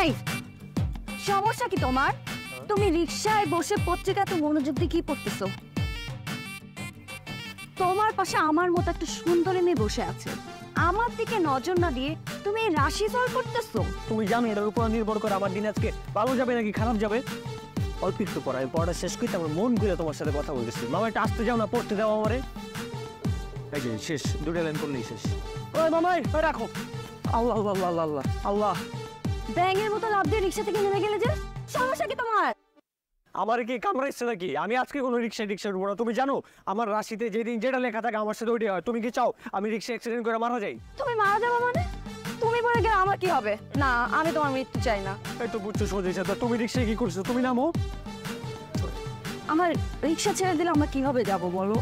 এই সমস্যা কি তোমার? তুমি রিকশায় বসে পত্রিকা তো মনোযোগ দিয়ে কি পড়তেছো? তোমার পাশে আমার মতো একটা সুন্দরী মেয়ে বসে আছে, আমার দিকে নজর না দিয়ে তুমি রাশি ফল করতেছো। তুমি জানো এটার উপর নির্ভর করে আমার দিন আজকে ভালো যাবে নাকি খারাপ যাবে। অল্প একটু পড়া, আমি পড়াটা শেষ করি, তারপর মন করে তোমার সাথে কথা বলতেছি। মামা এটা আসতে যাও না, পড়তে দাও আমারে। এই যে শেষ, দুটো লাইন করলেই শেষ। ওই মামাই রাখো। আল্লাহ আল্লাহ আল্লাহ আল্লাহ আল্লাহ। ব্যাঙের মতো লাফ দিয়ে রিকশা থেকে নেমে গেলে যে, সমস্যা কি তোমার? আমার কি কামড়াইছে নাকি? আমি আজকে কোনো রিক্সার উপর না। তুমি জানো আমার রাশিতে যেদিন যেটা লেখা থাকে আমার সাথে ওইটাই হয়। তুমি কি চাও আমি রিক্সা অ্যাক্সিডেন্ট করে মারা যাই? তুমি মারা যাবে মানে? তুমি মরে গেলে আমার কি হবে? না, আমি তোমার মৃত্যু চাই না। এই তো বুঝছো সোজা তো। তুমি রিক্সায় কি করছো? তুমি নামো। আমার রিকশা ছেড়ে দিলে আমরা কিভাবে যাব বলো?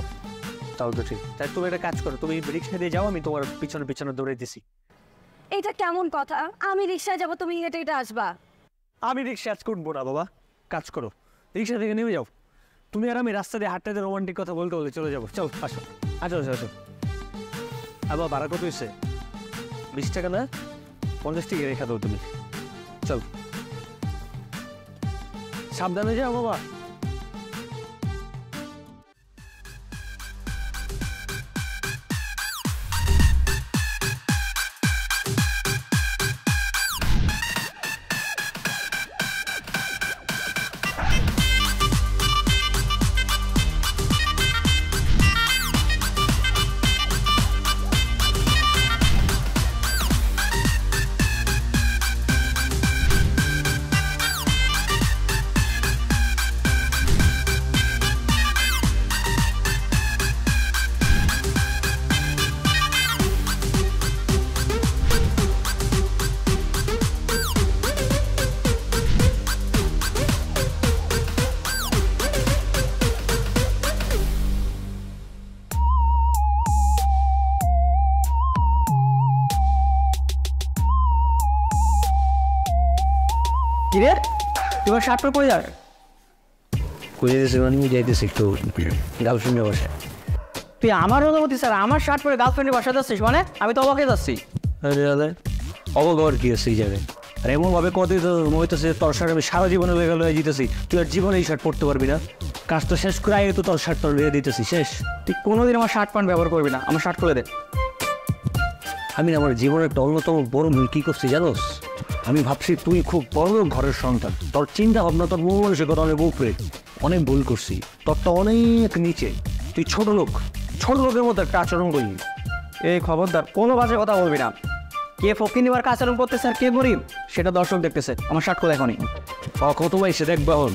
তাও তো ঠিক। তাই তুমি একটা কাজ করো, তুমি রিক্সা দিয়ে যাও, আমি তোমার পিছনে পিছনে দৌড়াইতেছি। এটা কেমন কথা? আমি রিকশায় যাব, তুমি হেঁটে হেঁটে আসবা? আমি রিক্সা আজ করবো না বাবা, কাজ করো, রিক্সা থেকে নেমে যাও। তুমি আর আমি রাস্তা দিয়ে হাঁটতে রোমান্টিক কথা বলতে বলে চলে যাবো। চল আসো, আসো আসো আসো। আবার ভাড়া কত হয়েছে? 20 টাকা না? 50 টাকা রেখা দাও তুমি। চল, সাবধানে যাও বাবা। কিরে তোমার শার্ট পরে পড়ে যাবে? কই যেতেছি মানে যাইতেছি একটু গার্লফ্রেন্ডের বাসায়। তুই আমার অনুমতি স্যার আমার শার্ট পরে গার্লফ্রেন্ডের বাসা যাচ্ছিস মানে? আমি তো অবাকে যাচ্ছি। আরে দাদা অবাক আর কি আছে এই জায়গায়? আর এমনভাবে কতই তো হইতেছে তোর শার্ট আমি সারা জীবনে লেগে লয়ে যেতেছি, তুই আর জীবনে এই শার্ট পরতে পারবি না। কাজটা শেষ করে আগে তো তোর শার্ট তোর লিয়ে দিতেছি শেষ। তুই কোনোদিন আমার শার্ট প্যান্ট ব্যবহার করবি না, আমার শার্ট খুলে দে। আমি আমার জীবনের একটা অন্যতম বড় ভুল কী করছি জানোস? আমি ভাবছি তুই খুব বড় ঘরের সন্তান, তোর চিন্তা ভাবনা তোর মন মানসিকতা অনেক উপরে। অনেক ভুল করছি, তোরটা অনেক নিচে। তুই ছোট লোকের মতো একটা আচরণ করলি। এই খবরদার কোনো বাজে কথা বলবি না। কে ফকির নিবার আচরণ করতেছে আর কে গরিব সেটা দর্শক দেখতেছে। আমার শার্ট খুলে এখনই কত পাইছে দেখবা হন।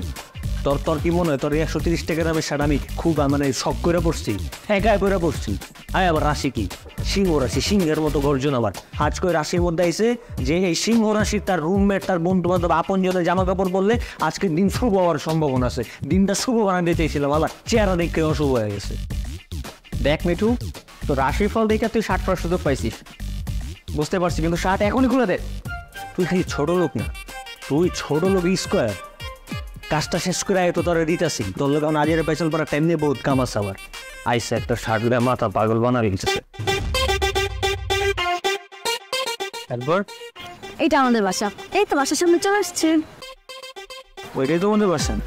তোর কি মনে হয় তোর 130 টাকা দামের শার্ট আমি খুব মানে শখ করে পড়ছি, একা করে পড়ছি। আয় আবার রাশি কি সিংহ রাশি, সিংহের মতো গর্জন। আবার আজ করে রাশির মধ্যে আইসে যে এই সিংহ রাশির তার রুমমেট তার বন্ধু বান্ধব আপন জনের জামা কাপড় বললে আজকে দিন শুভ হওয়ার সম্ভাবনা আছে। দিনটা শুভ বানাতে চাইছিলাম, আবার চেহারা দেখে অশুভ হয়ে গেছে। দেখ মিঠু, তো রাশির ফল দেখে তুই শার্ট পরার সুযোগ পাইছিস বুঝতে পারছি, কিন্তু শার্ট এখনই খুলে দে। তুই খালি ছোট লোক না, তুই ছোট লোক স্কোয়ার। কাজটা শেষ করে আয় তো তোরা দিতেছি। তোর লোক এখন আজের পেছল পড়া টাইম নিয়ে বহুত কাম আছে। আবার আইসে একটা শার্ট দিয়ে মাথা পাগল বানাবি দিতেছে। একবার এইটা আমাদের বাসা, এই তো বাসার সামনে চলে আসছে। ওইটাই তো মনে পারছেন।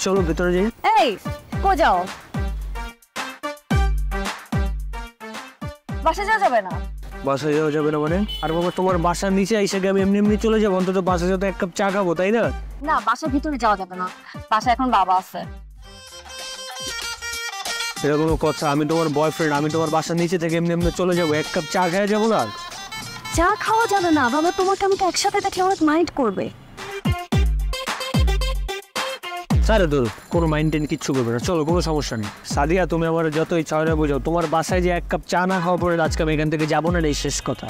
চলো ভেতরে যাই। এই কো যাও? বাসা যাওয়া যাবে না। বাসায় যাওয়া যাবে না মানে? আর বাবা তোমার বাসার নিচে আইসে আমি এমনি এমনি চলে যাবো? অন্তত বাসায় যাতে এক কাপ চা খাবো, তাই না? না, বাসার ভিতরে যাওয়া যাবে না, বাসা এখন বাবা আছে। এটা কোনো কথা? আমি তোমার বয়ফ্রেন্ড, আমি তোমার বাসার নিচে থেকে এমনি এমনি চলে যাবো? এক কাপ চা খেয়ে যাবো না? চা খাওয়া যাবে না বাবা, তোমাকে আমাকে একসাথে দেখলে অনেক মাইন্ড করবে। স্যার তো কোনো মাইন্টেন কিচ্ছু করবে না, চলো কোনো সমস্যা নেই। সাদিয়া তুমি আমার যত ইচ্ছা হয় বোঝাও, তোমার বাসায় যে এক কাপ চা না খাওয়া পরে আজকে আমি এখান থেকে যাবো না, এই শেষ কথা।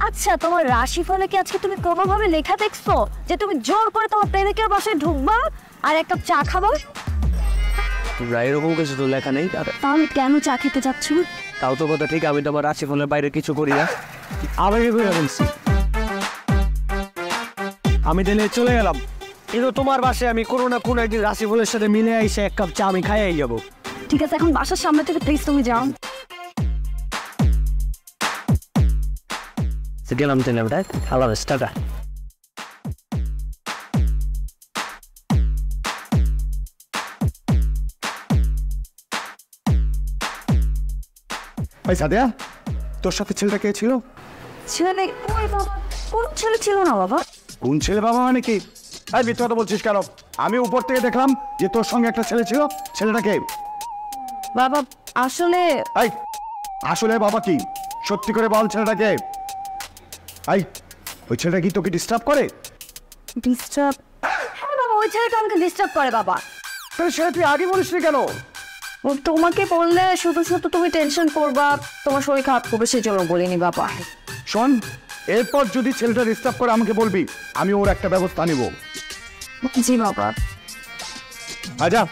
আচ্ছা, তোমার রাশিফলে কি আজকে তুমি কোনোভাবে লেখা দেখছো যে তুমি জোর করে তোমার প্রেমিকের বাসায় ঢুকবা আর এক কাপ চা খাবা? এরকম কিছু তো লেখা নেই। তাহলে কেন চা খেতে যাচ্ছ? তাও তো কথা ঠিক, আমি তোমার রাশিফলের বাইরে কিছু করি না। আবেগে করে বলছি। আমি তাহলে চলে গেলাম, কিন্তু তোমার বাসায় আমি কোনো না কোনো একদিন রাশিফলের সাথে মিলে আইসে এক কাপ চা আমি খাইয়াই যাবো। ঠিক আছে, এখন বাসার সামনে থেকে প্লিজ তুমি যাও। গেলাম তাহলে, আল্লাহ হাফেজ, টাটা। এই সাদিয়া, তোর সাথে ছেলেটা কে ছিল? ছেলে কই বাবা? কোন ছেলে ছিল না বাবা? কোন ছেলে বাবা মানে কি? এই মিথ্যা কথা বলছিস কেন? আমি উপর থেকে দেখলাম যে তোর সঙ্গে একটা ছেলে ছিল। ছেলেটা কে? বাবা আসলে এই আসলে বাবা কি? সত্যি করে বল, ছেলেটা কে? এই ওই ছেলেটা কি তোকে ডিস্টার্ব করে? ডিস্টার্ব? বাবা ওই ছেলেটা আমাকে ডিস্টার্ব করে বাবা। তাহলে সেটা তুই আগে বলিসনি কেন? ও তোমাকে বললে শুধু শুধু তুমি টেনশন করবা, তোমার শরীর খারাপ করবে, সেই জন্য বলিনি বাবা। শোন, এরপর যদি ছেলেটা ডিস্টার্ব করে আমাকে বলবি, আমি ওর একটা ব্যবস্থা নিব। জি বাবা। আচ্ছা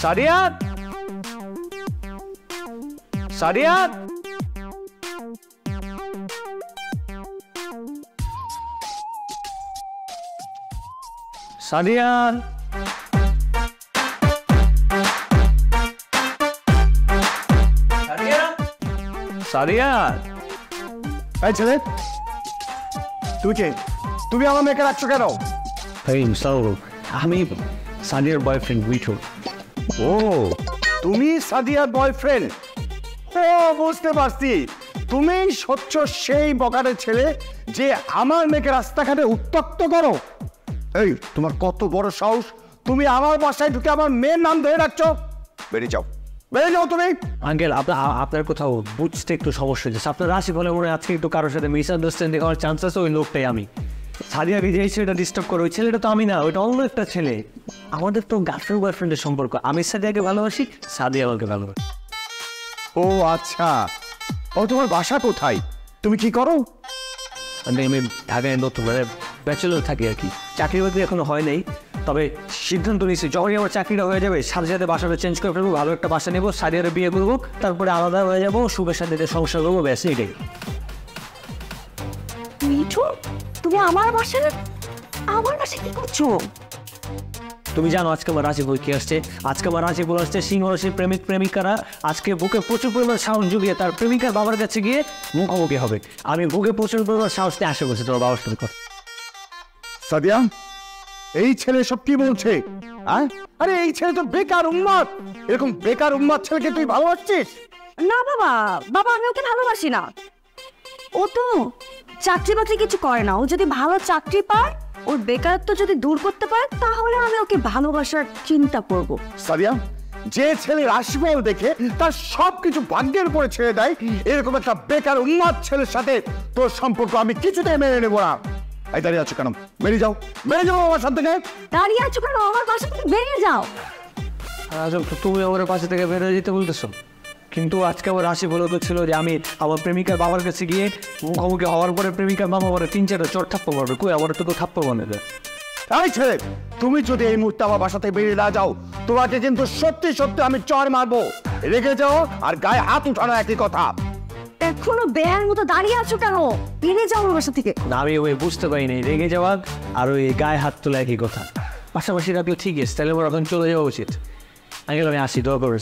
সাদিয়াত, সাদিয়াত, সাদিয়াত, সাদিয়াত। এই ছেলে, তুই কে? তুমি আমার মেয়েকে রাখছো কেন? আমি সাদিয়ার বয়ফ্রেন্ড মিঠু। ও, তুমি সাদিয়ার বয়ফ্রেন্ড? ও বুঝতে পারছি, তুমি সচ্ছ সেই বকাটের ছেলে যে আমার মেয়েকে রাস্তাঘাটে উত্ত্যক্ত করো। এই তোমার কত বড় সাহস, তুমি আমার বাসায় ঢুকে আমার মেয়ের নাম ধরে রাখছো? বেরিয়ে যাও, বেরিয়ে যাও তুমি। আঙ্কেল, আপনার কোথাও বুঝতে একটু সমস্যা হচ্ছে। আপনার রাশি ফলে মনে হয় আজকে একটু কারোর সাথে মিসআন্ডারস্ট্যান্ডিং হওয়ার চান্স আছে। ওই লোকটাই আমি। সাদিয়াকে যে ছেলেটা ডিস্টার্ব করে, ওই ছেলেটা তো আমি না, ওইটা অন্য একটা ছেলে। আমাদের তো গার্লফ্রেন্ড বয়ফ্রেন্ডের সম্পর্ক। আমি সাদিয়াকে ভালোবাসি, সাদিয়া আমাকে ভালোবাসি। ও আচ্ছা, ও তোমার বাসা কোথায়? তুমি কি করো? আমি ঢাকায় নতুন মানে ব্যাচেলর থাকি আর কি। চাকরি বাকরি এখনো হয় নাই, তবে সিদ্ধান্ত নিয়েছি যখনই আমার চাকরিটা হয়ে যাবে সাথে সাথে বাসাটা চেঞ্জ করে ফেলবো, ভালো একটা বাসা নেবো, সাদিয়ারে বিয়ে করবো, তারপরে আলাদা হয়ে যাবো, সুখের সাথে সংসার করবো, ব্যাস এটাই। মিঠু, তুমি আমার বাসায় কি করছো? তুমি জানো আজকে আমার রাশিফল কি আসছে? আজকে আমার রাশিফল আসছে সিংহ রাশির প্রেমিক প্রেমিকারা আজকে বুকে প্রচুর পরিমাণ সাহস জুগিয়ে তার প্রেমিকার বাবার কাছে গিয়ে মুখোমুখি হবে। আমি বুকে প্রচুর পরিমাণ সাহস নিয়ে আশা করছি তোমার বাবার সাথে কথা। সাদিয়া, এই ছেলে সব কি বলছে? আরে এই ছেলে তো বেকার উন্মাদ। এরকম বেকার উন্মাদ ছেলেকে তুই ভালোবাসছিস? না বাবা, বাবা আমি ওকে ভালোবাসি না। ও তো চাকরি বাকরি কিছু করে না। ও যদি ভালো চাকরি পায়, ওর বেকারত্ব যদি দূর করতে পারে, তাহলে আমি ওকে ভালোবাসার চিন্তা করব। সাদিয়া, যে ছেলে রাশিফল দেখে তার সবকিছু ভাগ্যের উপরে ছেড়ে দেয়, এরকম একটা বেকার উন্মাদ ছেলের সাথে তোর সম্পর্ক আমি কিছুতেই মেনে নেবো না। এই দাঁড়িয়ে আছো কেন? বেরিয়ে যাও, বেরিয়ে যাও আমার সাথে। দাঁড়িয়ে আছো কেন? আমার বাসা থেকে বেরিয়ে যাও। তুমি আমার পাশে থেকে বেরোয় যেতে বলতেছো, কিন্তু আজকে আমার রাশি বলে তো ছিল যে আমি আমার প্রেমিকার বাবার কাছে গিয়ে মুখোমুখি হওয়ার পরে প্রেমিকার মামা বলে 3-4টা চোট থাপ্পড় মারবে। কই, আমার তো থাপ্পড় মানে দেয়। এই ছেলে, তুমি যদি এই মুহূর্তে আমার বাসাতে বেরিয়ে না যাও, তোমাকে কিন্তু সত্যি সত্যি আমি চড় মারবো। রেখে যাও, আর গায়ে হাত উঠানো একই কথা। এখনো বেহার মতো দাঁড়িয়ে আছো কেন? বেরিয়ে যাও আমার বাসা থেকে। না, আমি ওই বুঝতে পারি নাই রেগে যাওয়া আর ওই গায়ে হাত তোলা একই কথা। পাশাপাশি রাখলে ঠিক আছে, তাহলে আমার এখন চলে যাওয়া উচিত। আমি আসি, দোয়া করবেন।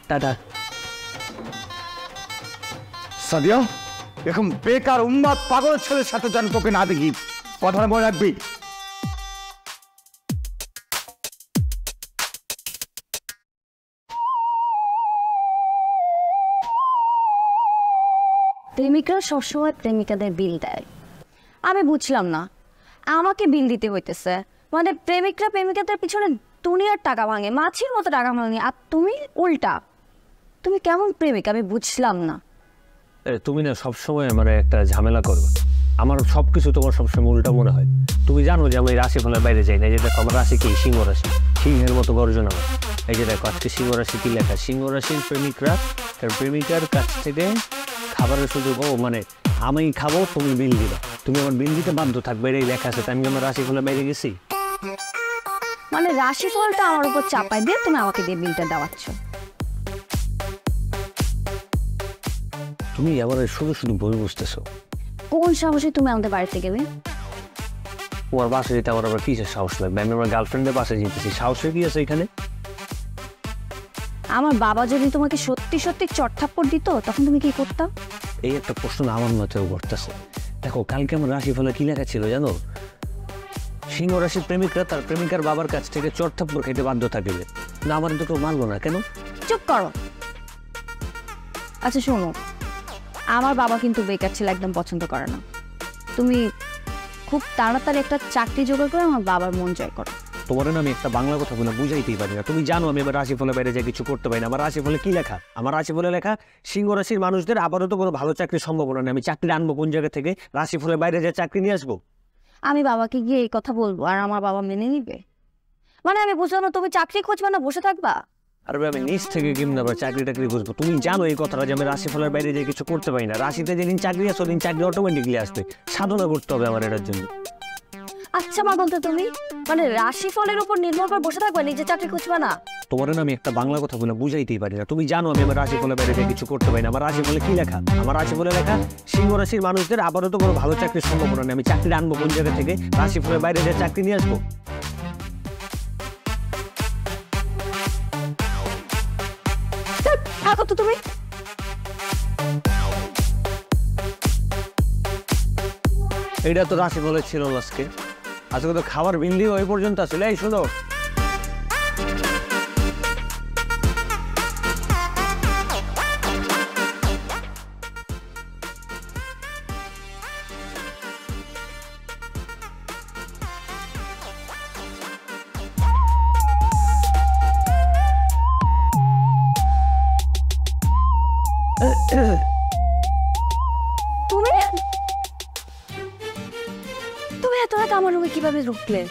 টাটা। সাদিয়া, এরকম বেকার উন্মাদ পাগল ছেলের সাথে যেন তোকে না দেখি, কথাটা মনে রাখবি। প্রেমিকরা সবসময় প্রেমিকাদের বিল দেয়। আমি বুঝলাম না, আমাকে বিল দিতে হইতেছে। মানে প্রেমিকরা প্রেমিকাদের পিছনে দুনিয়ার টাকা ভাঙে, মাছির মতো টাকা ভাঙে, আর তুমি উল্টা। তুমি কেমন প্রেমিক আমি বুঝলাম না। তুমি না সবসময় মানে একটা ঝামেলা করবে। আমার সব কিছু তোমার সবসময় উল্টা মনে হয়। তুমি জানো যে আমি রাশি ফলের বাইরে যাই না। এই যে দেখো আমার রাশি কি? সিংহ রাশি। সিংহের মতো গর্জন আমার। এই যে দেখো আজকে সিংহ রাশি কি লেখা? সিংহ রাশির প্রেমিকরা তার প্রেমিকার কাছ থেকে খাবারের সুযোগ, মানে আমি খাবো, তুমি বিল দিবা, তুমি আমার বিল দিতে বাধ্য থাকবে, এই লেখা আছে। আমি আমার রাশি ফলের বাইরে গেছি। মানে রাশিফলটা আমার উপর চাপাই দিয়ে তুমি আমাকে দিয়ে বিলটা দেওয়াচ্ছ। তুমি আবার শুধু শুধু বই বুঝতেছো। কোন সাহসে তুমি আমাদের বাড়িতে গেলে? তোমার বাসে যেতে আমার আবার কিসের সাহস লাগবে? আমি আমার গার্লফ্রেন্ডের বাসে যেতেছি, সাহসের কি আছে এখানে? আমার বাবা যদি তোমাকে সত্যি সত্যি চটথাপ্পড় দিত, তখন তুমি কি করতাম? এই একটা প্রশ্ন আমার মাথায় ঘুরতেছে। দেখো কালকে আমার রাশিফলে কি লেখা ছিল জানো? সিংহ রাশির প্রেমিকরা তার প্রেমিকার বাবার কাছ থেকে চড়থাপ্পড় খেতে বাধ্য থাকবে। না আমার তো কেউ মানলো না কেন? চুপ করো। আচ্ছা শোনো, আমার বাবা কিন্তু বেকার ছেলে একদম পছন্দ করে না। তুমি খুব তাড়াতাড়ি একটা চাকরি জোগাড় করে আমার বাবার মন জয় করো। তোমার না আমি একটা বাংলা কথা বলে বুঝাইতেই পারি না। তুমি জানো আমি আমার রাশিফলে বাইরে যাই কিছু করতে পারি না। আমার রাশিফলে কি লেখা? আমার রাশিফলে লেখা সিংহ রাশির মানুষদের আপাতত কোনো ভালো চাকরির সম্ভাবনা নেই। আমি চাকরি আনবো কোন জায়গা থেকে? রাশিফলে বাইরে যা চাকরি নিয়ে আসবো? আমি বাবাকে গিয়ে এই কথা বলবো আর আমার বাবা মেনে নিবে? মানে আমি বুঝলাম না, তুমি চাকরি খুঁজবে না, বসে থাকবা? আর আমি নিজ থেকে কেমন আবার চাকরি টাকরি খুঁজবো? তুমি জানো এই কথাটা যে আমি রাশিফলের বাইরে যাই কিছু করতে পারি না। রাশিতে যেদিন চাকরি আসো দিন চাকরি অটোমেটিকলি আসবে। সাধনা করতে হবে আমার এটার জন্য। আচ্ছা মা বলতো, তুমি মানে রাশি ফলের উপর নির্ভর করে বসে থাকবে, নিজে চাকরি খুঁজবে না? তোমার না আমি একটা বাংলা কথা বলে বুঝাইতেই পারি না। তুমি জানো আমি আমার রাশিফলের বাইরে যাই কিছু করতে পারি না। আমার রাশিফলে কি লেখা? আমার রাশিফলে লেখা সিংহ রাশির মানুষদের আপাতত কোনো ভালো চাকরির সম্ভাবনা নেই। আমি চাকরি আনবো কোন জায়গা থেকে? রাশিফলের বাইরে যা চাকরি নিয়ে আসবো। থাকো তো তুমি। এটা তো রাশিফলে ছিল না আজকে। আজকে তো খাবার বিল দিয়ে ওই পর্যন্ত আসলে। এই শোনো, তুমি তুমি এত রাতে আমার রুমে কিভাবে ঢুকলে?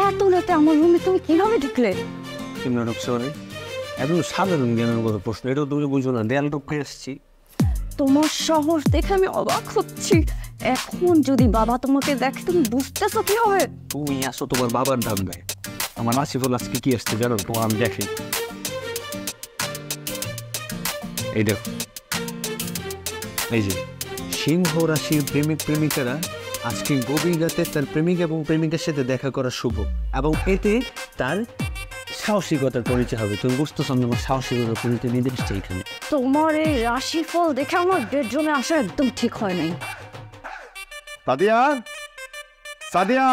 এত রাতে আমার রুমে তুমি কিভাবে ঢুকলে? কেমন ঢুকছে মানে? একদম সাধারণ জ্ঞানের মতো প্রশ্ন। এটাও তুমি বুঝো না? দেয়াল টপকে এসছি। তোমার সাহস দেখে আমি অবাক হচ্ছি। এখন যদি বাবা তোমাকে দেখে তুমি বুঝতেছো কি হবে? তুমি আসো তোমার বাবার দাম দেয়। আমার রাশিফল আজকে কি আসছে জানো? তোমার আমি দেখি। এই দেখো, এই যে সিংহ রাশির প্রেমিক প্রেমিকারা আজকে গভীর রাতে তার প্রেমিক এবং প্রেমিকার সাথে দেখা করা শুভ, এবং এতে তার সাহসিকতার পরিচয় হবে। তুমি বুঝতেছো আমি আমার সাহসিকতার পরিচয় নিয়ে এসছি এখানে। তোমার এই রাশিফল দেখে আমার বেডরুমে আসা একদম ঠিক হয় নাই। সাদিয়া, সাদিয়া,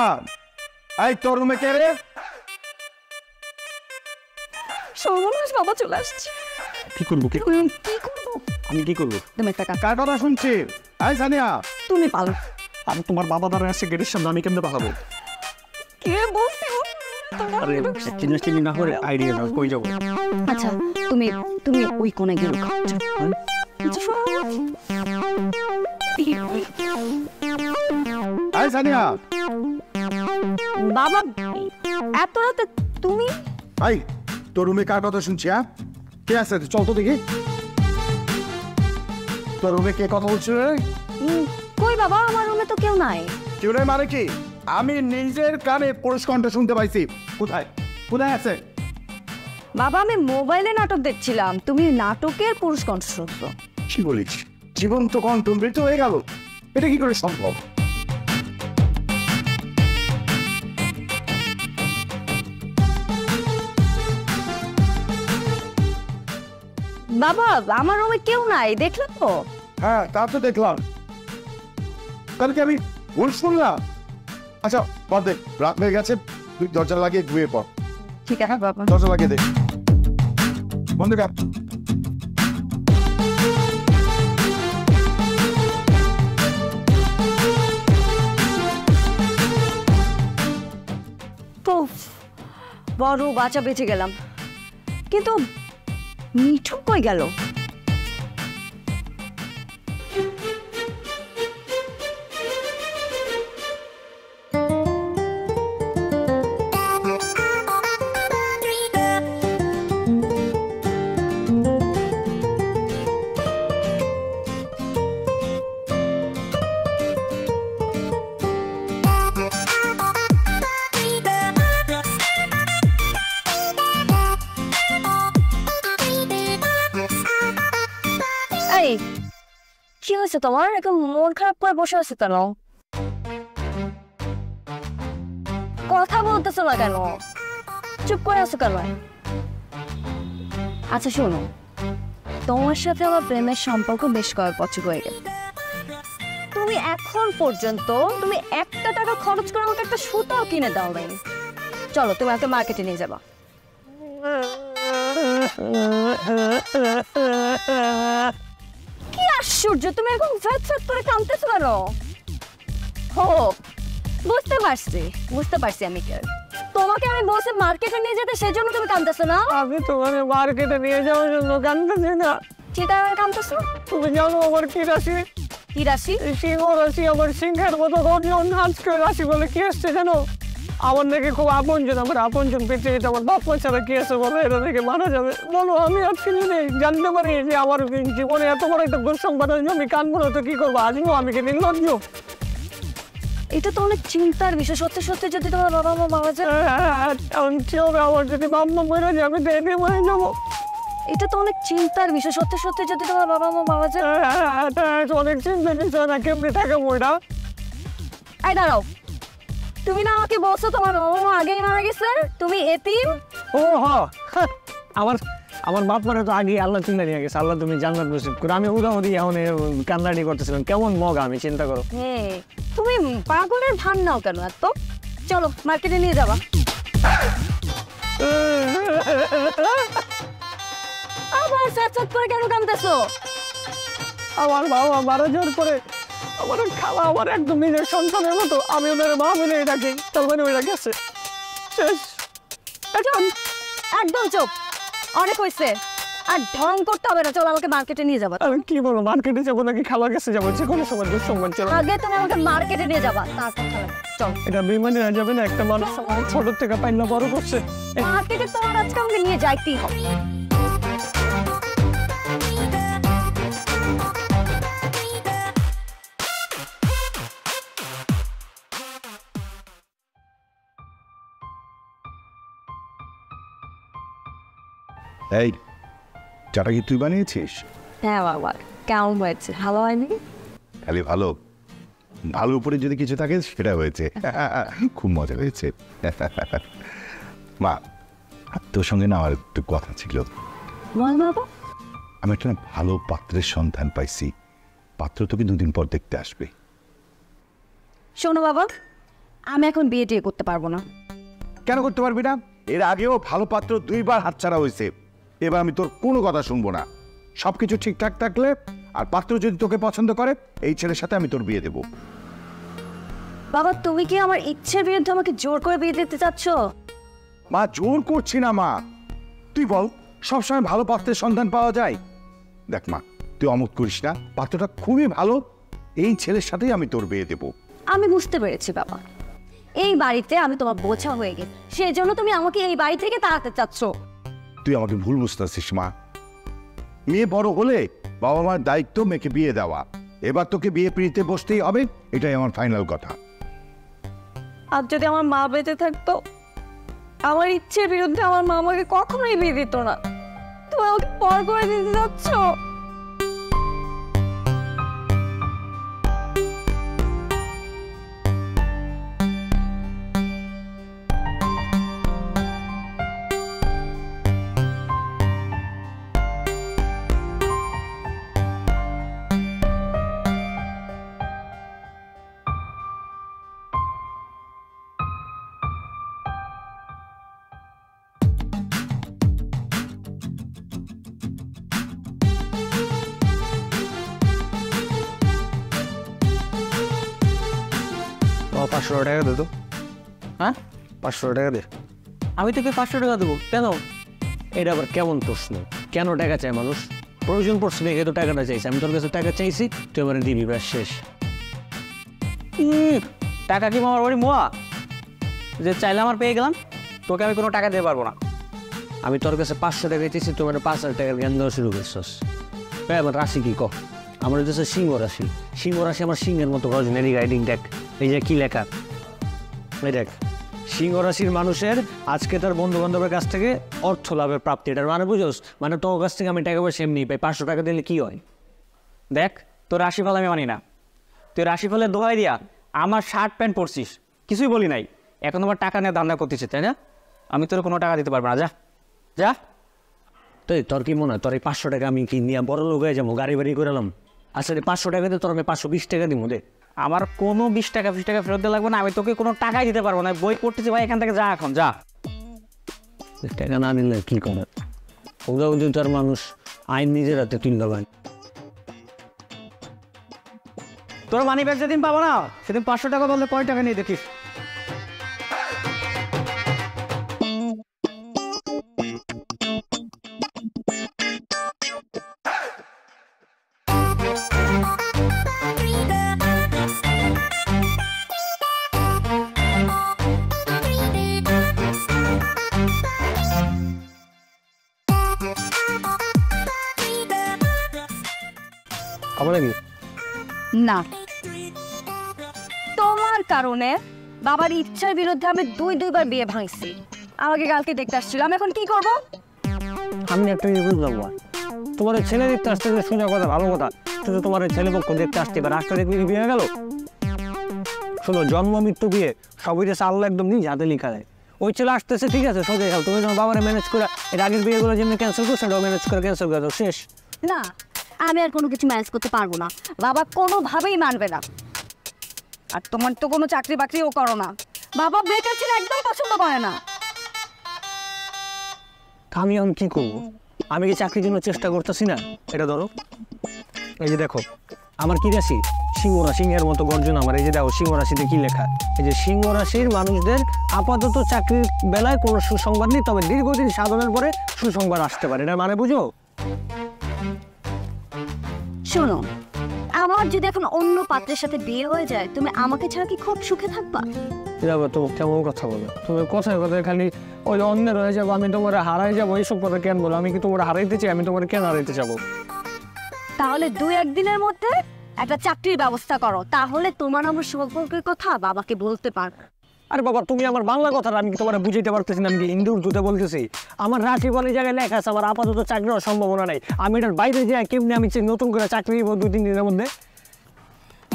এই তোর রুমে কে রে? সর্বনাশ, বাবা চলে আসছে। কি করবো? কি করবো? আমি কি করবো? তুমি একটা কাজ, কার কথা শুনছি? এই সাদিয়া, তুমি পালো। আমি তোমার বাবা দ্বারা আসছে গেটের সামনে, আমি কেমনে পাঠাবো? কে বলছি? আরে চিনি না করে আইডিয়া নাও, কই যাবো? আচ্ছা তুমি তুমি ওই কোণে গিয়ে লুকাও। এই সাদিয়া, বাবা এত রাতে তুমি? এই তোর রুমে কার কথা শুনছি? হ্যাঁ, কে আছে? চল তো দেখি তোর রুমে কে কথা বলছিল রে? কই বাবা, আমার রুমে তো কেউ নাই। কেউ নাই মানে কি? আমি নিজের কানে পুরুষ কণ্ঠ শুনতে পাইছি। কোথায় কোথায় আছে? বাবা আমি মোবাইলে নাটক দেখছিলাম, তুমি নাটকের পুরুষ কণ্ঠ শুনছো। কি বলিস? জীবন্ত কণ্ঠ মৃত হয়ে গেল? এটা কি করে সম্ভব? বাবা আমার রুমে কেউ নাই, দেখলে তো? হ্যাঁ তা তো দেখলাম। তাহলে কি আমি ভুল শুনলাম? আচ্ছা বাদ দে, রাত হয়ে গেছে, তুই দরজা লাগিয়ে ঘুমিয়ে পড়। ঠিক আছে বাবা। দরজা লাগিয়ে দে, বন্ধ কর। উফ, বড় বাঁচা বেঁচে গেলাম, কিন্তু মিঠু কই গেল? এই কি হয়েছে তোমার? এখন মন খারাপ করে বসে আছে কেন? কথা বলতেছো না কেন? চুপ করে আছো কেন? আচ্ছা শোনো, তোমার সাথে আমার প্রেমের সম্পর্ক বেশ কয়েক বছর হয়ে গেছে। তুমি এখন পর্যন্ত তুমি 1 টাকা খরচ করে আমাকে একটা সুতাও কিনে দাও নাই। চলো তুমি আমাকে মার্কেটে নিয়ে যাবা। কি আশ্চর্য, তুমি এরকম ফ্যাট ফ্যাট করে কাঁদতেছো কেন? ও বুঝতে পারছি আমি কে। তোমাকে আমি বলছি মার্কেটে নিয়ে যেতে, সেজন্য তুমি কাঁদতেছো না? আমি তোমার মার্কেটে নিয়ে যাওয়ার জন্য কাঁদতেছি না। কি কারণে কাঁদতেছো? তুমি জানো আমার কি রাশি? কি রাশি? সিংহ রাশি। আমার সিংহের মতো গর্জন। আজকে রাশি বলে কি আসছে জানো? আমার নাকি খুব আপনজন, আমার আপনজন পৃথিবীতে আমার বাপ মা ছাড়া কি আছে বলো? এটা থেকে মারা যাবে বলো? আমি আজকে যদি জানতে পারি যে আমার জীবনে এত বড় একটা দুঃসংবাদ হয়েছে, আমি কানবো না তো কি করবো? আজও আমি কি নির্লজ্জ? এটা তো অনেক চিন্তার বিষয়। সত্যি সত্যি যদি তোমার বাবা মা মারা যায়, আমার যদি বাপ মা মরে যায় আমি তো এমনি মরে যাবো। এটা তো অনেক চিন্তার বিষয়। সত্যি সত্যি যদি তোমার বাবা মা মারা যায়, অনেক চিন্তা বিষয় না, কেমনি থাকে বইটা। এই দাঁড়াও, তুমি না আমাকে বলছো তোমার বাবা মা আগেই মারা গেছে, তুমি এতিম? ও হ্যাঁ, আমার বাপ মারা তো আগে আল্লাহ চিন্তা নিয়ে গেছে। আল্লাহ তুমি জান্নাত নসিব করে। আমি উদাহরণ দিয়ে এখন কান্নাটি করতেছিলাম, কেমন মগা আমি, চিন্তা করো। হ্যাঁ, তুমি পাগলের ভান নাও কেন এত? চলো মার্কেটে নিয়ে যাবা। আবার স্যাট করে কেন কাঁদতেছো? আমার বাবা মারা যাওয়ার পরে আমার খালা আমার একদম নিজের সন্তানের মতো, আমি ওনার মা বলে ডাকি, তার মানে ওইটা গেছে শেষ। একদম চুপ, অনেক হয়েছে। আর ঢং করতে হবে না, চলো আমাকে মার্কেটে নিয়ে যাবা। আমি কি বলবো, মার্কেটে যাবো নাকি খালা কাছে যাবো? যে কোনো সময় দুঃসংবাদ চলো। আগে তুমি আমাকে মার্কেটে নিয়ে যাবা, তারপর খেলা। চলো। এটা বেমানি হয়ে যাবে না? একটা মানুষ আমার ছোট থেকে পাইনা বড় করছে। মার্কেটে তোমার আজকে আমাকে নিয়ে যাইতেই হবে। এই চাটা কি তুই বানিয়েছিস? হ্যাঁ বাবা, কেমন হয়েছে? ভালো হয়নি? খালি ভালো, ভালো উপরে যদি কিছু থাকে সেটা হয়েছে। খুব মজা হয়েছে। মা, তোর সঙ্গে না আমার একটু কথা ছিল। বল বাবা। আমি একটা ভালো পাত্রের সন্ধান পাইছি। পাত্র তোকে 2 দিন পর দেখতে আসবে। শোনো বাবা, আমি এখন বিয়ে টিয়ে করতে পারবো না। কেন করতে পারবি না? এর আগেও ভালো পাত্র 2 বার হাতছাড়া হয়েছে। এবার আমি তোর কোনো কথা শুনবো না। সবকিছু ঠিকঠাক থাকলে আর পাত্র যদি তোকে পছন্দ করে, এই ছেলের সাথে আমি তোর বিয়ে দেব। বাবা, তুমি কি আমার ইচ্ছের বিরুদ্ধে আমাকে জোর করে বিয়ে দিতে চাচ্ছ? মা, জোর করছি না মা। তুই বল, সবসময় ভালো পাত্রের সন্ধান পাওয়া যায়? দেখ মা, তুই অমত করিস না, পাত্রটা খুবই ভালো। এই ছেলের সাথেই আমি তোর বিয়ে দেব। আমি বুঝতে পেরেছি বাবা, এই বাড়িতে আমি তোমার বোঝা হয়ে গেছি, সেই জন্য তুমি আমাকে এই বাড়ি থেকে তাড়াতে চাচ্ছ। তুই আমাকে ভুল বুঝতেছিস মা। মেয়ে বড় হলে বাবা মার দায়িত্ব মেয়েকে বিয়ে দেওয়া। এবার তোকে বিয়ে পিড়িতে বসতেই হবে, এটাই আমার ফাইনাল কথা। আর যদি আমার মা বেঁচে থাকতো, আমার ইচ্ছের বিরুদ্ধে আমার মা আমাকে কখনোই বিয়ে দিত না। তুমি আমাকে পর করে দিতে যাচ্ছ। ও 500 টাকা দে তো। হ্যাঁ, 500 টাকা দে। আমি তোকে 500 টাকা দেবো কেন? এটা আবার কেমন প্রশ্ন? কেন টাকা চায় মানুষ? প্রয়োজন পড়ছে দেখে তো টাকাটা চাইছে। আমি তোর কাছে টাকা চাইছি, তুই আমার দিবি, ব্যাস শেষ। টাকা কি মামার বাড়ি মোয়া যে চাইলে আমার পেয়ে গেলাম? তোকে আমি কোনো টাকা দিতে পারবো না। আমি তোর কাছে 500 টাকা চাইছি, তোমার 5,000 টাকার জ্ঞান দেওয়া শুরু করছস। ভাই, আমার রাশি কি ক? আমার হচ্ছে সিংহ রাশি। সিংহ রাশি আমার সিংহের মতো রজনারি গাইডিং দেখ। এই যে কি লেখা, এই দেখ, সিংহ রাশির মানুষের আজকে তার বন্ধু বান্ধবের কাছ থেকে অর্থ লাভের প্রাপ্তি। এটার মানে বুঝোস? মানে তোর কাছ থেকে আমি টাকা পয়সা এমনি পাই। 500 টাকা দিলে কি হয়? দেখ, তোর রাশিফল আমি মানি না। তুই রাশিফলের দোহাই দিয়া আমার শার্ট প্যান্ট পরছিস, কিছুই বলি নাই। এখন আমার টাকা নিয়ে ধান্দা করতেছিস, তাই না? আমি তোর কোনো টাকা দিতে পারবো না, যা যা। তো তোর কি মনে হয় তোর এই 500 টাকা আমি কি নিয়ে বড় লোক হয়ে যাবো, গাড়ি বাড়ি করে এলাম? আচ্ছা রে 500 টাকা দিয়ে তোর আমি 520 টাকা দিব দে। আমার কোনো 20 টাকা ফেরত দেওয়া লাগবে না, আমি তোকে কোনো টাকাই দিতে পারবো না, বই পড়তেছি ভাই, এখান থেকে যা, এখন যা। টাকা না নিলে কি করে? ওদের তার মানুষ আইন নিজের হাতে তুলতে পারে। তোর মানি ব্যাগ যেদিন পাবো না সেদিন 500 টাকা বললে কয় টাকা নিয়ে দেখিস। আমার নাকি না, তোমার কারণে বাবার ইচ্ছার বিরুদ্ধে আমি দুইবার বিয়ে ভাঙছি। আমাকে কালকে দেখতে আসছিল, আমি এখন কি করব? আমি একটা জিনিস বুঝলাম না, তোমার ছেলে দেখতে আসতে সোজা কথা, ভালো কথা, শুধু তোমার ছেলে পক্ষ দেখতে আসতে পারে, আসতে দেখবি বিয়ে গেল। শোনো, জন্ম মৃত্যু বিয়ে সবই যে আল্লাহ একদম নিজ হাতে লেখা দেয়। ওই ছেলে আসতেছে ঠিক আছে, সোজা খাও, তুমি যখন বাবারে ম্যানেজ করে এর আগের বিয়েগুলো যেমনি ক্যান্সেল করছো সেটাও ম্যানেজ করে ক্যান্সেল করে দাও, শেষ। না, আমি আর কোনো কিছু ম্যানেজ করতে পারবো না, বাবা কোনোভাবেই মানবে না। আর তোমার তো কোনো চাকরি বাকরিও করো না, বাবা বেকার ছেলে একদম পছন্দ করে না। আমি এখন কি করবো? আমি কি চাকরির জন্য চেষ্টা করতেছি না? এটা ধরো, এই যে দেখো আমার কি রাশি, সিংহ রাশি, সিংহের মতো গর্জন আমার। এই যে দেখো সিংহ রাশিতে কি লেখা, এই যে সিংহ রাশির মানুষদের আপাতত চাকরির বেলায় কোনো সুসংবাদ নেই, তবে দীর্ঘদিন সাধনের পরে সুসংবাদ আসতে পারে। এটা মানে বুঝো? শোনো, আমার যদি এখন অন্য পাত্রের সাথে বিয়ে হয়ে যায়, তুমি আমাকে ছাড়া কি খুব সুখে থাকবা? যাবো তো কেমন কথা বলো তুমি, কথায় কথায় খালি ওই অন্যের হয়ে যাবো, আমি তোমার হারাই যাবো, এইসব কথা কেন বলো? আমি কি তোমার হারাইতে চাই? আমি তোমার কেন হারাইতে যাবো? তাহলে 2-1 দিনের মধ্যে একটা চাকরির ব্যবস্থা করো, তাহলে তোমার আমার সম্পর্কের কথা বাবাকে বলতে পারবে। আরে বাবা, তুমি আমার বাংলা কথা আমি কি তোমার বুঝাইতে পারতেছি না? আমি কি হিন্দু উর্দুতে বলতেছি? আমার রাশি বলে জায়গায় লেখা আছে আমার আপাতত চাকরির সম্ভাবনা নেই। আমি এটার বাইরে যাই কেমনি আমি নতুন করে চাকরি নিব 2-3 দিনের মধ্যে?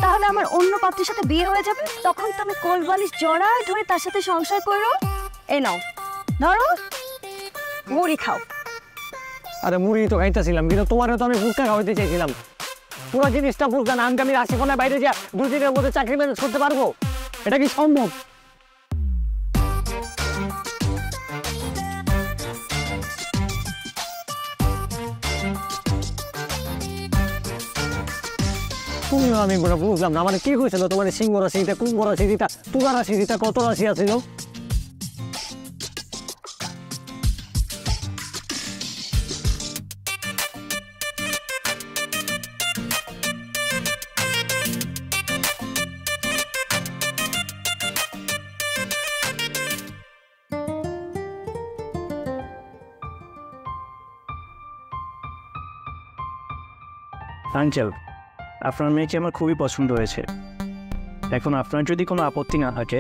তাহলে আমার অন্য পাত্রের সাথে বিয়ে হয়ে যাবে, তখন তুমি কোল বালিশ জড়ায় ধরে তার সাথে সংসার করো। এই নাও, ধরো, মুড়ি খাও। আরে মুড়ি তো খাইতেছিলাম, কিন্তু তোমারও তো আমি ফুচকা খাওয়াইতে চাইছিলাম। পুরো জিনিসটা বুঝতে না, আমি রাশি ফোনায় বাইরে যা 2 দিনের মধ্যে চাকরি ম্যানেজ করতে পারবো? এটা কি সম্ভব? তুমিও আমি বুঝলাম না, মানে কি হয়েছিল তোমার সিংহ রাশি দিতা, কুম্ভ রাশি দিতা, তুলা রাশি দিতা, কত রাশি আছিল? আঙ্কেল, আপনার মেয়েকে আমার খুবই পছন্দ হয়েছে। এখন আপনার যদি কোনো আপত্তি না থাকে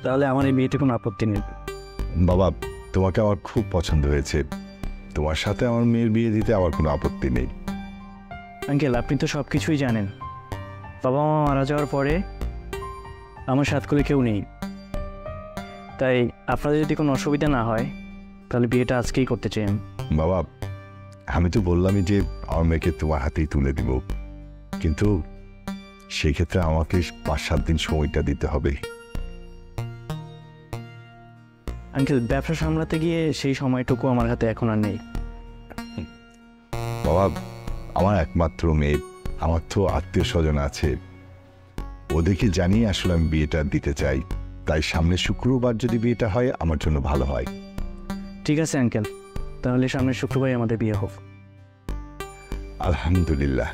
তাহলে আমার এই বিয়েতে কোনো আপত্তি নেই। বাবা, তোমাকে আমার খুব পছন্দ হয়েছে, তোমার সাথে আমার মেয়ের বিয়ে দিতে আমার কোনো আপত্তি নেই। আঙ্কেল, আপনি তো সব কিছুই জানেন, বাবা মা মারা যাওয়ার পরে আমার সাথ করে কেউ নেই, তাই আপনাদের যদি কোনো অসুবিধা না হয় তাহলে বিয়েটা আজকেই করতে চাই। বাবা, আমি তো বললামই যে আমার মেয়েকে তোমার হাতেই তুলে দিব, কিন্তু সেই ক্ষেত্রে আমাকে 5-7 দিন সময়টা দিতে হবে। আঙ্কেল, ব্যবসা সামলাতে গিয়ে সেই সময়টুকু আমার হাতে এখন আর নেই। বাবা, আমার একমাত্র মেয়ে, আমার তো আত্মীয় স্বজন আছে, ওদেরকে জানিয়ে আসলে আমি বিয়েটা দিতে চাই, তাই সামনে শুক্রবার যদি বিয়েটা হয় আমার জন্য ভালো হয়। ঠিক আছে আঙ্কেল, তাহলে সামনের শুক্রবারই আমাদের বিয়ে হোক। আলহামদুলিল্লাহ।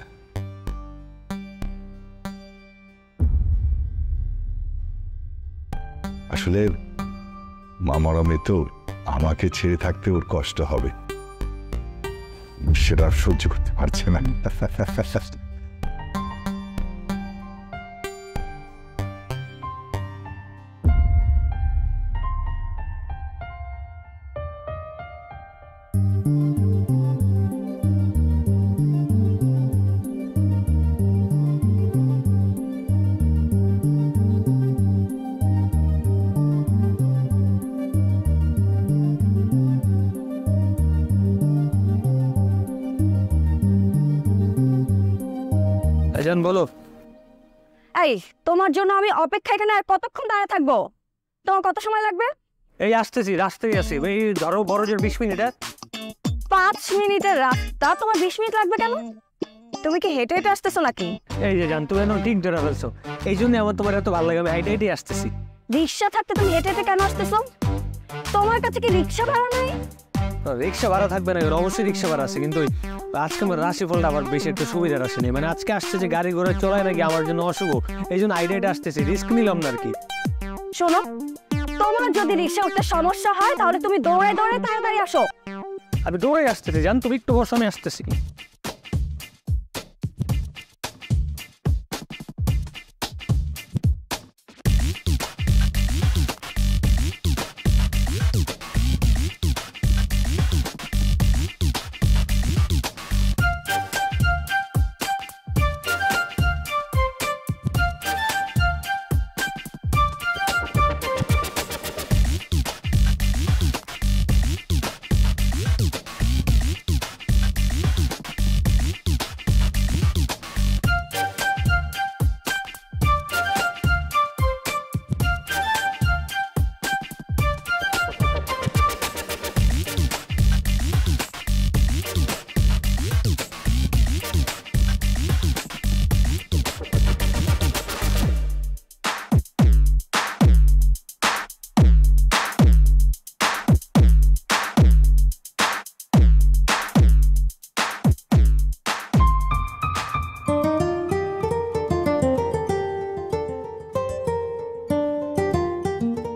আসলে মামারা মেয়ে তো, আমাকে ছেড়ে থাকতে ওর কষ্ট হবে, সেটা সহ্য করতে পারছে না। ভাইজান বলো। এই তোমার জন্য আমি অপেক্ষা এখানে আর কতক্ষণ দাঁড়িয়ে থাকবো? তোমার কত সময় লাগবে? এই আসতেছি, রাস্তায় আছি, এই ধরো বড় জোর 20 মিনিট। 5 মিনিটের রাস্তা, তোমার 20 মিনিট লাগবে কেন? তুমি কি হেঁটে হেঁটে আসতেছো নাকি? এই যে জান, তুমি এখন ঠিক ধরে ফেলছো, এই জন্য আমার তোমার এত ভালো লাগে, আমি হেঁটে হেঁটে আসতেছি। রিক্সা থাকতে তুমি হেঁটে হেঁটে কেন আসতেছো? তোমার কাছে কি রিক্সা ভাড়া নেই? রিক্সা ভাড়া থাকবে না, অবশ্যই রিক্সা ভাড়া আছে, কিন্তু আজকে আমার রাশিফলটা আবার বেশি একটু সুবিধার আসেনি। মানে আজকে আসছে যে গাড়ি ঘোড়া চলায় নাকি আমার জন্য অশুভ, এই জন্য আইডিয়াটা আসতেছি, রিস্ক নিলাম না আর কি। শোনো, তোমার যদি রিক্সা উঠতে সমস্যা হয় তাহলে তুমি দৌড়ে দৌড়ে তাড়াতাড়ি আসো। আমি দৌড়ে আসতেছি জান, তুমি একটু বসো, আমি আসতেছি।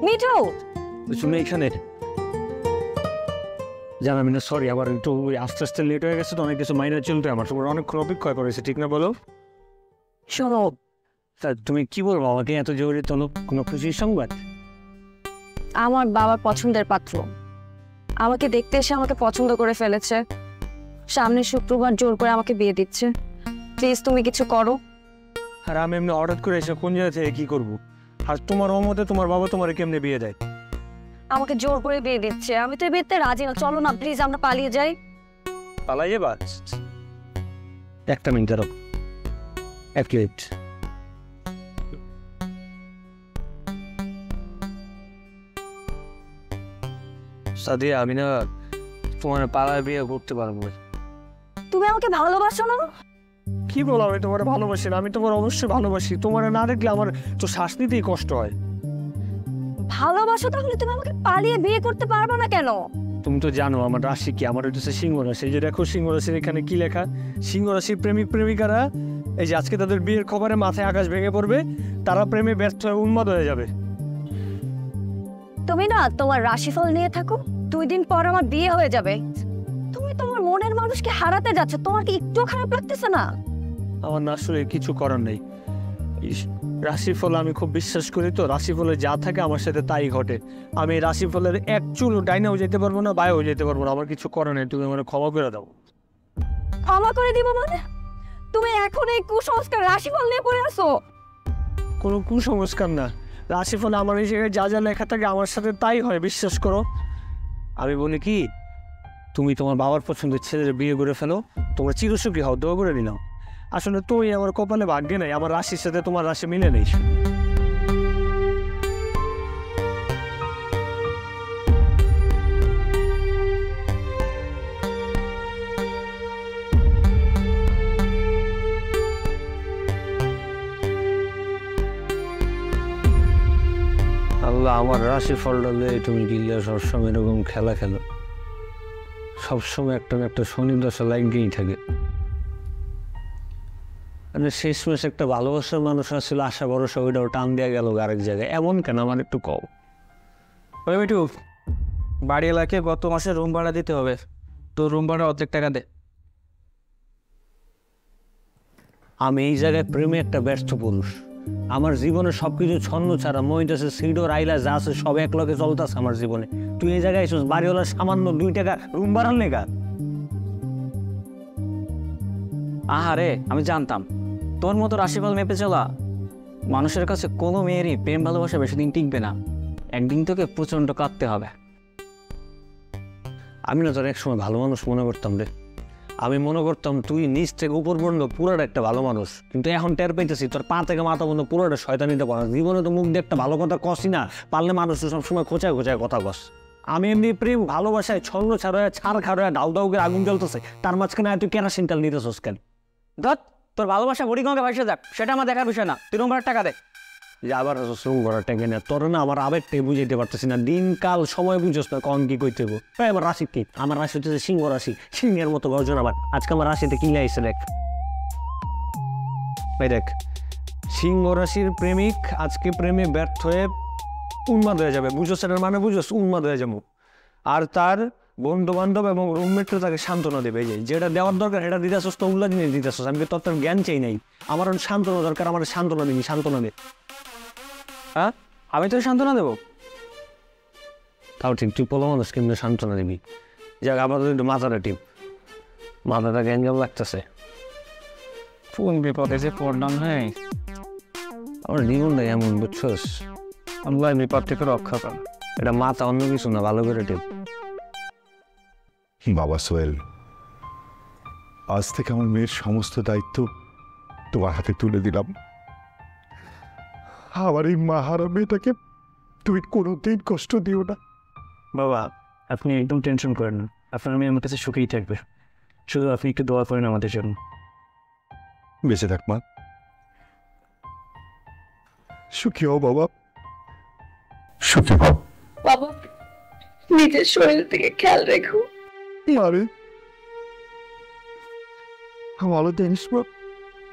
মিঠু, তুমি এখানে জানাবি না, সরি, আবার একটু আস্তে আস্তে লেট হয়ে গেছে তো, অনেক কিছু মাইনে চলতে আমার, তোমার অনেকক্ষণ অপেক্ষা করেছে, ঠিক না বলো? শোনো, তা তুমি কি বলবো আমাকে এত জরুরি কোনো খুশির সংবাদ? আমার বাবার পছন্দের পাত্র আমাকে দেখতে এসে আমাকে পছন্দ করে ফেলেছে, সামনের শুক্রবার জোর করে আমাকে বিয়ে দিচ্ছে। প্লিজ তুমি কিছু করো। আর আমি এমনি হঠাৎ করে এসে কোন জায়গা থেকে কি করবো? আর তোমার অমতে তোমার বাবা তোমার কেমনে বিয়ে দেয়? আমাকে জোর করে বিয়ে দিচ্ছে, আমি তো এই বিয়েতে রাজি না। চলো না প্লিজ, আমরা পালিয়ে যাই। পালাই যাবা? একটা মিনিট দাঁড়াও, এক মিনিট। সাদিয়া, আমি না তোমার পালায় বিয়ে করতে পারবো না। তুমি আমাকে ভালোবাসো না? কি বলো, আমি তোমার ভালোবাসি না? আমি তোমার অবশ্যই ভালোবাসি, তোমার না দেখলে আমার তো শ্বাস নিতেই কষ্ট হয়। ভালোবাসো তাহলে তুমি আমাকে পালিয়ে বিয়ে করতে পারবে না কেন? তুমি তো জানো আমার রাশি কি, আমার হচ্ছে সিংহ রাশি। এই যে দেখো সিংহ রাশির এখানে কি লেখা, সিংহ রাশির প্রেমিক প্রেমিকারা এই যে আজকে তাদের বিয়ের খবরে মাথায় আকাশ ভেঙে পড়বে, তারা প্রেমে ব্যর্থ হয়ে উন্মাদ হয়ে যাবে। তুমি না তোমার রাশিফল নিয়ে থাকো, 2 দিন পর আমার বিয়ে হয়ে যাবে। তুমি তোমার মনের মানুষকে হারাতে যাচ্ছ, তোমার কি একটু খারাপ লাগতেছে না? আমার না আসলে কিছু করার নেই, রাশিফল আমি খুব বিশ্বাস করি তো, রাশিফলে যা থাকে আমার সাথে তাই ঘটে। আমি রাশিফলের এক চুল ডাইনাও যেতে পারবো না, বায়েও যেতে পারবো না, আমার কিছু করার নেই, তুমি আমার ক্ষমা করে দাও। ক্ষমা করে দিব মানে? তুমি এখন এই কুসংস্কার রাশিফল নিয়ে পড়ে আসো। কোনো কুসংস্কার না, রাশিফল আমার এই জায়গায় যা যা লেখা থাকে আমার সাথে তাই হয়, বিশ্বাস করো। আমি বলি কি, তুমি তোমার বাবার পছন্দের ছেলের বিয়ে করে ফেলো, তোমরা চিরসুখী হও, দোয়া করে নিলাম। আসলে তুমি আমার কপালে ভাগ্যে নাই, আমার রাশির সাথে তোমার রাশি মিলে নেই। আল্লাহ, আমার রাশি ফলটা লয়ে তুমি দিলে সবসময় এরকম খেলা খেলো, সবসময় একটা না একটা শনি দশা লাগিয়েই থাকে। মানে শেষমেশ একটা ভালোবাসার মানুষ আসছিল, আশা ভরসা ওইটাও টান দেওয়া গেল আরেক জায়গায়, এমন কেন আমার একটু কও। ওই মিঠু, বাড়ি এলাকায় গত মাসে রুম ভাড়া দিতে হবে, তো রুম ভাড়া অর্ধেক টাকা দে। আমি এই জায়গায় প্রেমে একটা ব্যর্থ পুরুষ, আমার জীবনে সবকিছু ছন্ন ছাড়া মহিদাসে সিডোর আইলা যা আছে সব এক লগে চলতেছে আমার জীবনে। তুই এই জায়গায় এসেছিস বাড়িওয়ালার সামান্য 2 টাকা রুম ভাড়ার লেগা? আহারে, আমি জানতাম তোর মতো রাশিফল মেপে চলা মানুষের কাছে কোনো মেয়েরই প্রেম ভালোবাসা বেশি দিন টিকবে না, একদিন তোকে প্রচণ্ড কাঁদতে হবে। আমি না তোর একসময় ভালো মানুষ মনে করতাম রে, আমি মনে করতাম তুই নিচ থেকে উপর পর্যন্ত পুরোটা একটা ভালো মানুষ, কিন্তু এখন টের পাইতেছি তোর পা থেকে মাথা পর্যন্ত পুরোটা শয়তানিতে পড়া। জীবনে তো মুখ দিয়ে একটা ভালো কথা কসি না, পারলে মানুষ সবসময় খোঁচায় খোঁচায় কথা কস। আমি এমনি প্রেম ভালোবাসায় ছন্ন ছাড়া ছাড় খাড়া ডাউ ডাউ করে আগুন জ্বলতেছে, তার মাঝখানে তুই কেরাসিন তেল নিতেছস কেন? ধর, তোর ভালোবাসা বুড়িগঙ্গা ভাইসে যাক, সেটা আমার দেখার বিষয় না। 3 নম্বরের টাকা দে। যে আবার শ্রম করার টাকা না তোর, না আমার আবেগটাই বুঝাইতে পারতেছি না, দিনকাল সময় বুঝোস না কখন কি কইতে হবো। আমার রাশি কি? আমার রাশি হচ্ছে সিংহ রাশি, সিংহের মতো গর্জন। আবার আজকে আমার রাশিতে কি লাইছে দেখ ভাই, দেখ সিংহ রাশির প্রেমিক আজকে প্রেমে ব্যর্থ হয়ে উন্মাদ হয়ে যাবে, বুঝোস এটার মানে? বুঝোস উন্মাদ হয়ে যাবো। আর তার বন্ধু বান্ধব এবং রুমমেটরা তাকে সান্ত্বনা দেবে, যেটা দেওয়ার দরকার সেটা দিতেছস তো উল্লা জিনিস দিতেছস। আমি তোর তোর জ্ঞান চাই নাই, আমার সান্ত্বনা দরকার, আমার সান্ত্বনা দিবি, সান্ত্বনা দে। হ্যাঁ, আমি তোর সান্ত্বনা দেবো? তাও ঠিক, তুই পোলা মানুষ কেমনি সান্ত্বনা দিবি? যাক আপাতত একটু মাথাটা টিপ, মাথাটা গ্যাঞ্জাম লাগতেছে। কোন বিপদে যে পড়লাম। হ্যাঁ, আমার জীবনটা এমন, বুঝছস? আল্লাহ বিপদ থেকে রক্ষা কর। এটা মাথা অন্য কিছু না, ভালো করে টিপ। বাবা সোহেল, আজ থেকে আমার মেয়ের সমস্ত দায়িত্ব তোমার হাতে তুলে দিলাম। আমার এই মাহারা মেয়েটাকে তুমি কোনোদিন কষ্ট দিও না। বাবা, আপনি একদম টেনশন করেন না, আপনার মেয়ে আমার কাছে সুখেই থাকবে। শুধু আপনি একটু দোয়া করেন আমাদের জন্য। বেঁচে থাক মা, সুখী হও বাবা, সুখী হও। বাবা, নিজের শরীর থেকে খেয়াল রেখো। আরে ভালো জিনিস,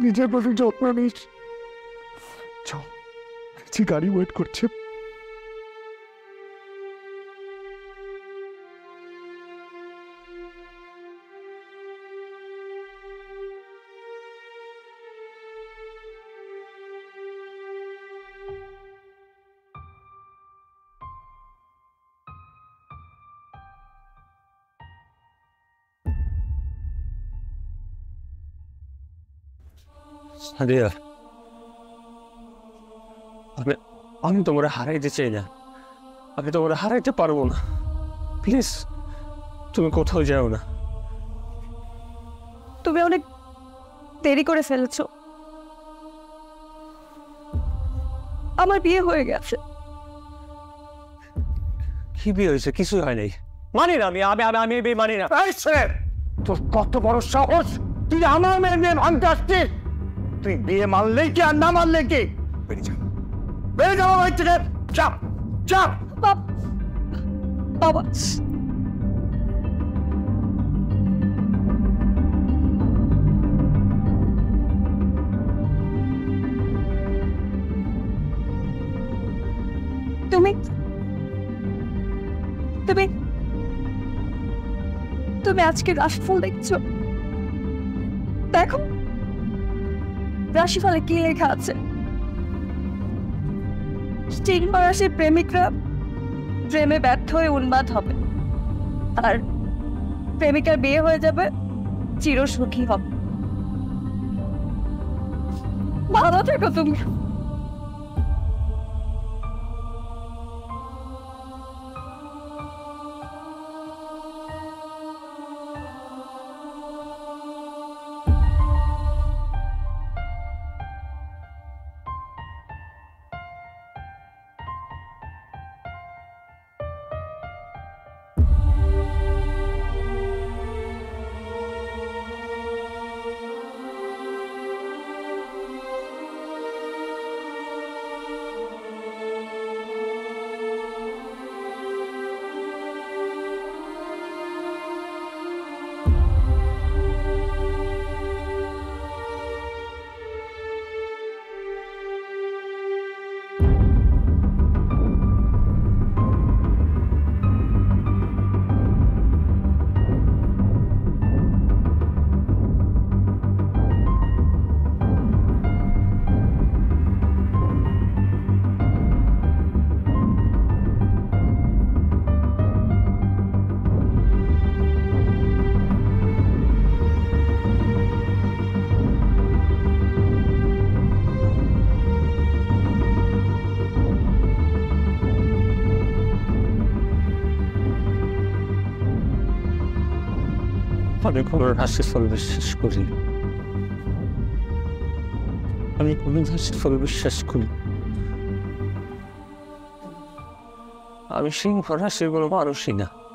নিজের প্রতি যত্ন নিস। চল, গাড়ি ওয়েট করছে। সাদিয়া, আমি তোমার হারাইতে চাই না, আমি তোমার হারাইতে পারবো না। প্লিজ তুমি কোথাও যাও না। তুমি অনেক দেরি করে ফেলেছো। আমার বিয়ে হয়ে গেছে। কি বিয়ে হয়েছে? কিছুই হয় নাই। মানি না আমি, আমি বিয়ে মানি না। তোর কত বড় সাহস, তুই আমার মেয়ে নিয়ে ভাঙতে আসছিস? তুই বিয়ে মানলেই কি আর না মানলে কি? বেরিয়ে যা, বেরিয়ে যাবো বাড়ি থেকে। চাপ চাপ। বাবা, তুমি তুমি তুমি আজকে রাশিফল দেখছো? দেখো রাশিফলে কি লেখা আছে। সিংহ রাশির প্রেমিকরা প্রেমে ব্যর্থ হয়ে উন্মাদ হবে, আর প্রেমিকার বিয়ে হয়ে যাবে, চিরসুখী হবে। ভালো থেকো তুমি। আমি কোনো রাশির ফল বিশ্বাস করি না। আমি কোনো রাশির ফল বিশ্বাস করি। আমি সিংহ রাশির কোনো মানুষই না।